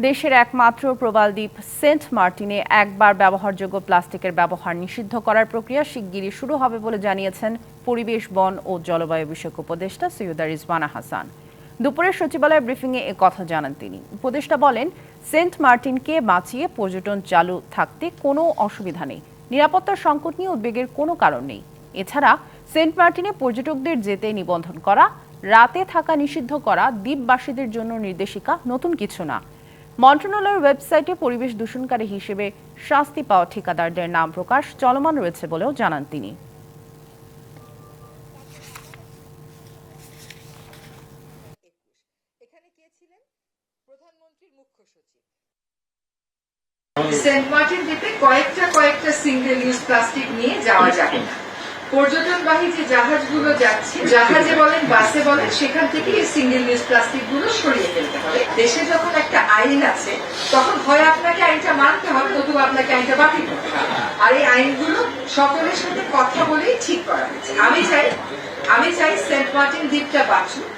দেশের একমাত্র প্রবাল দ্বীপ সেন্ট মার্টিনে একবার ব্যবহারযোগ্য প্লাস্টিকের ব্যবহার নিষিদ্ধ করার প্রক্রিয়া শিগগিরই শুরু হবে বলে জানিয়েছেন পরিবেশ, বন ও জলবায়ু বিষয়ক উপদেষ্টা সৈয়দা রিজওয়ানা হাসান। দুপুরে সচিবালয় ব্রিফিংয়ে এ কথা জানান তিনি। উপদেষ্টা বলেন, সেন্ট মার্টিনকে বাঁচিয়ে পর্যটন চালু থাকতে কোনো অসুবিধা নেই, নিরাপত্তার সংকট নিয়ে উদ্বেগের কোনো কারণ নেই। এছাড়া সেন্ট মার্টিনে পর্যটকদের যেতে নিবন্ধন করা, রাতে থাকা নিষিদ্ধ করা দ্বীপবাসীদের জন্য নির্দেশিকা নতুন কিছু না। মন্ত্রণালয়ের ওয়েবসাইটে পরিবেশ দূষণকারী হিসেবে শাস্তি পাওয়া ঠিকাদারদের নাম প্রকাশ চলমান রয়েছে বলেও জানান তিনি। সেন্ট মার্টিন দ্বীপে কয়েকটা সিঙ্গেল ইউজ প্লাস্টিক নিয়ে যাওয়া যাবে না। পর্যটনবাহী যে জাহাজগুলো যাচ্ছে, জাহাজে বলেন বাসে বলেন, সেখান থেকে এই সিঙ্গেল ইউজ প্লাস্টিক গুলো সরিয়ে ফেলতে হবে। দেশে যখন একটা আইন আছে তখন হয় আপনাকে আইনটা মানতে হবে, নতুবা আপনাকে আইনটা বাতিল করতে হবে। আর এই আইনগুলো সকলের সাথে কথা বলেই ঠিক করা হয়েছে। আমি চাই সেন্ট মার্টিন দ্বীপটা বাঁচুক।